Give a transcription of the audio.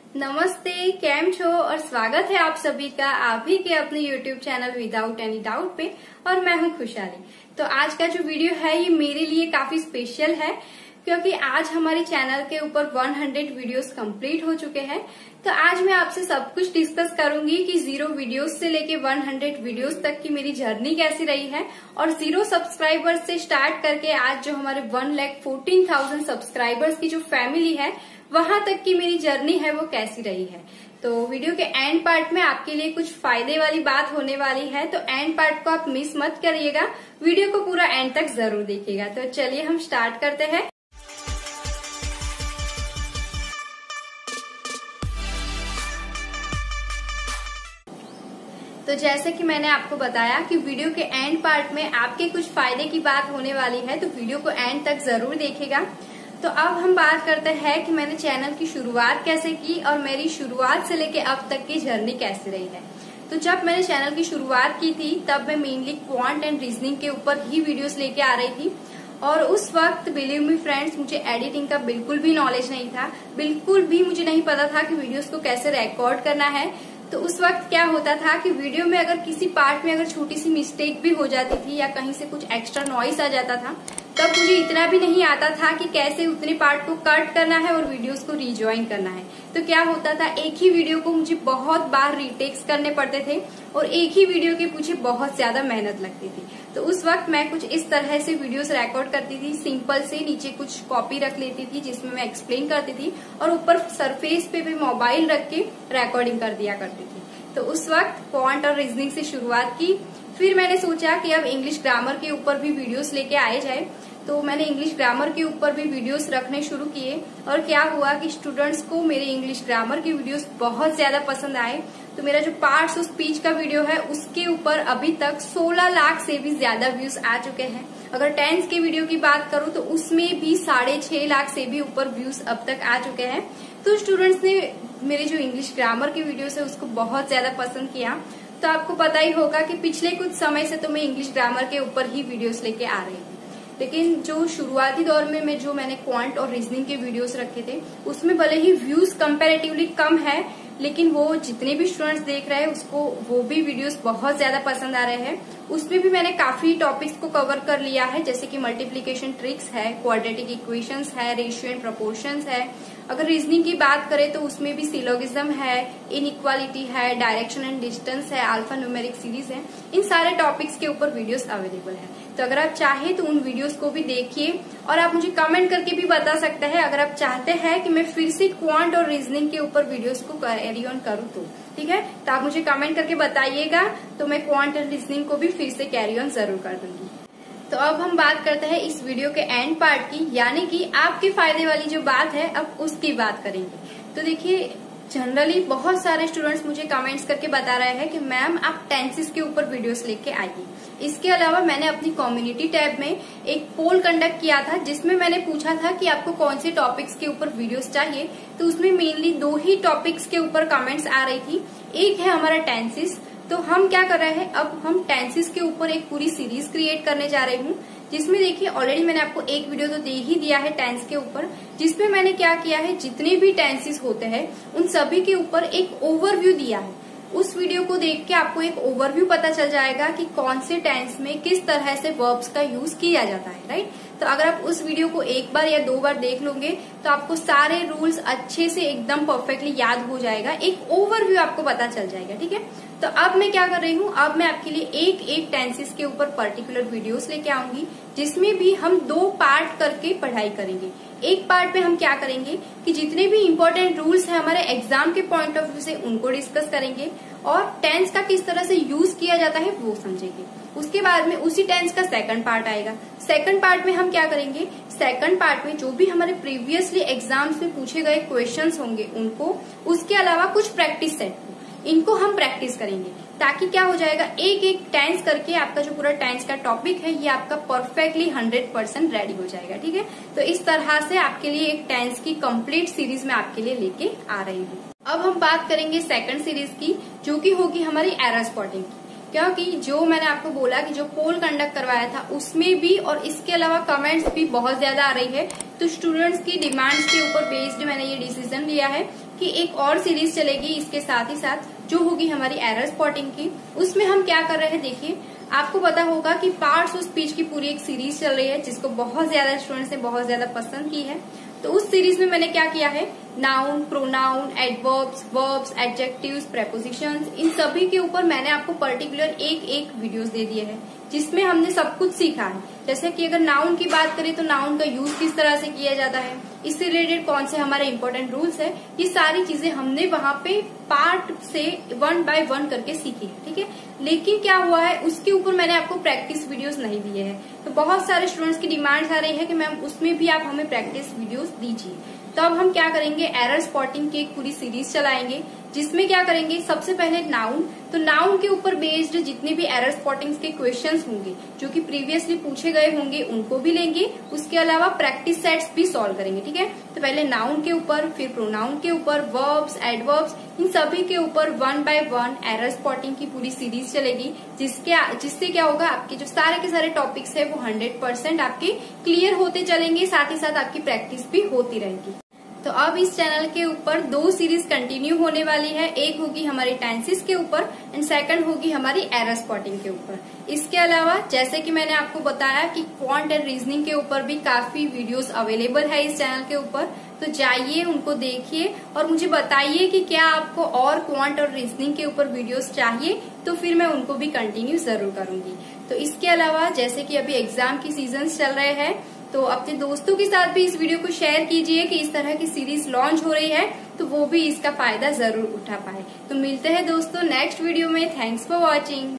नमस्ते, कैम छो और स्वागत है आप सभी का आप ही के अपने YouTube channel without any doubt पे। और मैं हूं खुशहाली। तो आज का जो वीडियो है ये मेरे लिए काफी स्पेशल है क्योंकि आज हमारे चैनल के ऊपर 100 वीडियोस कंप्लीट हो चुके हैं। तो आज मैं आपसे सब कुछ डिस्कस करूंगी कि 0 वीडियोस से लेके 100 वीडियोस तक की मेरी जर्नी कैसी रही है और 0 सब्सक्राइबर्स से स्टार्ट करके आज जो हमारे 1,14,000 सब्सक्राइबर्स की जो फैमिली है वहां तक की मेरी जर्नी है वो कैसी रही है। तो वीडियो के एंड पार्ट में आपके लिए कुछ फायदे वाली बात होने वाली है, तो एंड पार्ट को आप मिस मत करिएगा, वीडियो को पूरा एंड तक जरूर देखिएगा। तो चलिए हम स्टार्ट करते हैं। तो जैसे कि मैंने आपको बताया कि वीडियो के एंड पार्ट में आपके कुछ फायदे की बात होने वाली है, तो वीडियो को एंड तक जरूर देखिएगा। तो अब हम बात करते हैं कि मैंने चैनल की शुरुआत कैसे की और मेरी शुरुआत से लेके अब तक की जर्नी कैसी रही है। तो जब मैंने चैनल की शुरुआत की थी तब मैं मेनली क्वांट एंड रीजनिंग के ऊपर ही वीडियोस लेके आ रही थी और उस वक्त बिलीव मी फ्रेंड्स मुझे एडिटिंग का बिल्कुल भी नॉलेज नहीं था, बिल्कुल भी मुझे नहीं पता था कि वीडियोस को कैसे रिकॉर्ड करना है। तो उस वक्त क्या होता था कि वीडियो में अगर किसी पार्ट में अगर छोटी सी मिस्टेक भी हो जाती थी या कहीं से कुछ एक्स्ट्रा नॉइस आ जाता था तब मुझे इतना भी नहीं आता था कि कैसे उतने पार्ट को कट करना है और वीडियोस को रिजॉइन करना है। तो क्या होता था, एक ही वीडियो को मुझे बहुत बार रीटेक्स करने पड़ते थे और एक ही वीडियो के पीछे बहुत ज्यादा मेहनत लगती थी। तो उस वक्त मैं कुछ इस तरह से वीडियोस रिकॉर्ड करती थी, सिंपल से नीचे कुछ कॉपी रख लेती थी जिसमें मैं एक्सप्लेन करती थी और ऊपर सरफेस पे भी मोबाइल रख के रिकॉर्डिंग कर दिया करती थी। तो उस वक्त क्वांट और रीजनिंग से शुरुआत की। फिर मैंने सोचा कि अब इंग्लिश ग्रामर के ऊपर भी वीडियोस लेके आए जाए, तो मैंने इंग्लिश ग्रामर के ऊपर भी वीडियोस रखने शुरू किए और क्या हुआ कि स्टूडेंट्स को मेरे इंग्लिश ग्रामर के वीडियोस बहुत ज्यादा पसंद आए। तो मेरा जो पार्ट्स ऑफ स्पीच का वीडियो है उसके ऊपर अभी तक 16 लाख से भी ज्यादा व्यूज आ चुके हैं। अगर टेंस के वीडियो की बात करूं तो उसमें भी 6.5 लाख से भी ऊपर व्यूज अब तक आ चुके हैं। तो स्टूडेंट्स ने मेरे जो इंग्लिश ग्रामर के वीडियोस है उसको बहुत ज्यादा पसंद किया। तो आपको पता ही होगा कि पिछले कुछ समय से तो मैं इंग्लिश ग्रामर के ऊपर ही वीडियोस लेके आ रही हूँ, लेकिन जो शुरुआती दौर में मैंने क्वांट और रीजनिंग के वीडियोस रखे थे उसमें भले ही व्यूज कंपैरेटिवली कम है, लेकिन वो जितने भी स्टूडेंट्स देख रहे हैं उसको वो भी वीडियोस बहुत ज्यादा पसंद आ रहे हैं। उसमें भी मैंने काफी टॉपिक्स को कवर कर लिया है, जैसे कि मल्टीप्लिकेशन ट्रिक्स है, क्वाड्रेटिक इक्वेशंस है, रेशियो एंड प्रोपोर्शंस है। अगर रीजनिंग की बात करें तो उसमें भी सिलोगिज्म है, इनइक्वालिटी है, डायरेक्शन एंड डिस्टेंस है, अल्फा न्यूमेरिक सीरीज है। इन सारे टॉपिक्स के ऊपर वीडियोस अवेलेबल है। तो अगर आप चाहे तो उन वीडियोस को भी देखिए और आप मुझे कमेंट करके भी बता सकते हैं अगर आप चाहते हैं कि मैं फिर से क्वांट और रीजनिंग के ऊपर वीडियोस को कैरी ऑन करूं तो ठीक है। तो आप मुझे कमेंट करके बताइएगा, तो मैं क्वांट और रीजनिंग को भी फिर से कैरी ऑन जरूर कर दूंगी। तो अब हम बात करते हैं इस वीडियो के एंड पार्ट की, यानी कि आपके फायदे वाली जो बात है अब उसकी बात करेंगे। तो देखिए, जनरली बहुत सारे स्टूडेंट्स मुझे कमेंट्स करके बता रहे हैं कि मैम आप टेंसेस के ऊपर वीडियोस लेके आइए। इसके अलावा मैंने अपनी कम्युनिटी टैब में एक पोल कंडक्ट किया था जिसमें मैंने पूछा था कि आपको कौन से टॉपिक्स के ऊपर वीडियोस चाहिए। तो उसमें मेनली 2 ही टॉपिक्स के ऊपर कमेंट्स आ रही थी। एक है हमारा टेंसेस, तो हम क्या कर रहे हैं, अब हम टेंसेस के ऊपर एक पूरी सीरीज क्रिएट करने जा रही हूँ, जिसमें देखिए ऑलरेडी मैंने आपको एक वीडियो तो दे ही दिया है टेंस के ऊपर, जिसमें मैंने क्या किया है, जितने भी टेंसेस होते हैं उन सभी के ऊपर एक ओवरव्यू दिया है। उस वीडियो को देख के आपको एक ओवरव्यू पता चल जाएगा कि कौन से टेंस में किस तरह से वर्ब्स का यूज किया जाता है, राइट। तो अगर आप उस वीडियो को 1 बार या 2 बार देख लोगे तो आपको सारे रूल्स अच्छे से एकदम परफेक्टली याद हो जाएगा, एक ओवरव्यू आपको पता चल जाएगा, ठीक है। तो अब मैं क्या कर रही हूँ, अब मैं आपके लिए एक टेंसेस के ऊपर पर्टिकुलर वीडियोस लेके आऊंगी जिसमें भी हम 2 पार्ट करके पढ़ाई करेंगे। एक पार्ट में हम क्या करेंगे कि जितने भी इम्पोर्टेंट रूल्स हैं हमारे एग्जाम के पॉइंट ऑफ व्यू से उनको डिस्कस करेंगे और टेंस का किस तरह से यूज किया जाता है वो समझेंगे। उसके बाद में उसी टेंस का सेकंड पार्ट आएगा। सेकंड पार्ट में हम क्या करेंगे, सेकंड पार्ट में जो भी हमारे प्रीवियसली एग्जाम्स में पूछे गए क्वेश्चंस होंगे उनको, उसके अलावा कुछ प्रैक्टिस सेट इनको हम प्रैक्टिस करेंगे, ताकि क्या हो जाएगा, एक टेंस करके आपका जो पूरा टेंस का टॉपिक है ये आपका परफेक्टली 100% रेडी हो जाएगा, ठीक है। तो इस तरह से आपके लिए एक टेंस की कंप्लीट सीरीज में आपके लिए लेके आ रही हूँ। अब हम बात करेंगे सेकंड सीरीज की, जो कि होगी हमारी एरर स्पॉटिंग की, क्योंकि जो मैंने आपको बोला कि जो पोल कंडक्ट करवाया था उसमें भी और इसके अलावा कमेंट्स भी बहुत ज्यादा आ रही है। तो स्टूडेंट्स की डिमांड्स के ऊपर बेस्ड मैंने ये डिसीजन लिया है कि एक और सीरीज चलेगी इसके साथ ही साथ, जो होगी हमारी एरर स्पॉटिंग की। उसमें हम क्या कर रहे हैं, देखिए आपको पता होगा कि पार्ट्स ऑफ स्पीच की पूरी एक सीरीज चल रही है जिसको बहुत ज्यादा स्टूडेंट्स ने बहुत ज्यादा पसंद की है। तो उस सीरीज में मैंने क्या किया है, noun, pronoun, adverbs, verbs, adjectives, prepositions, इन सभी के ऊपर मैंने आपको पर्टिकुलर एक वीडियोस दे दिए हैं जिसमें हमने सब कुछ सीखा है। जैसे कि अगर नाउन की बात करें तो नाउन का यूज किस तरह से किया जाता है, इससे रिलेटेड कौन से हमारे इंपॉर्टेंट रूल्स है, ये सारी चीजें हमने वहां पे पार्ट से 1 बाय 1 करके सीखी है, ठीक है। लेकिन क्या हुआ है, उसके ऊपर मैंने आपको प्रैक्टिस वीडियोस नहीं दिए हैं। तो बहुत सारे स्टूडेंट्स की डिमांड्स आ रही है कि मैम उसमें भी आप हमें प्रैक्टिस वीडियोस दीजिए। तो अब हम क्या करेंगे, एरर स्पॉटिंग की एक पूरी सीरीज चलाएंगे जिसमें क्या करेंगे, सबसे पहले नाउन। तो नाउन के ऊपर बेस्ड जितने भी एरर स्पॉटिंग के क्वेश्चंस होंगे जो कि प्रीवियसली पूछे गए होंगे उनको भी लेंगे, उसके अलावा प्रैक्टिस सेट्स भी सॉल्व करेंगे, ठीक है। तो पहले नाउन के ऊपर, फिर प्रोनाउन के ऊपर, वर्ब्स, एडवर्ब्स, इन सभी के ऊपर 1 बाय 1 एरर स्पॉटिंग की पूरी सीरीज चलेगी, जिससे क्या होगा, आपके जो सारे के सारे टॉपिक्स है वो 100% आपके क्लियर होते चलेंगे, साथ ही साथ आपकी प्रैक्टिस भी होती रहेगी। तो अब इस चैनल के ऊपर 2 सीरीज कंटिन्यू होने वाली है, एक होगी हमारी टेंसेस के ऊपर एंड सेकंड होगी हमारी एरर स्पॉटिंग के ऊपर। इसके अलावा जैसे कि मैंने आपको बताया कि क्वांट एंड रीजनिंग के ऊपर भी काफी वीडियोस अवेलेबल है इस चैनल के ऊपर, तो जाइए उनको देखिए और मुझे बताइए कि क्या आपको और क्वांट और रीजनिंग के ऊपर वीडियोस चाहिए, तो फिर मैं उनको भी कंटिन्यू जरूर करूंगी। तो इसके अलावा जैसे कि अभी एग्जाम की सीजन चल रहे हैं, तो अपने दोस्तों के साथ भी इस वीडियो को शेयर कीजिए कि इस तरह की सीरीज लॉन्च हो रही है, तो वो भी इसका फायदा जरूर उठा पाए। तो मिलते हैं दोस्तों नेक्स्ट वीडियो में। Thanks for watching.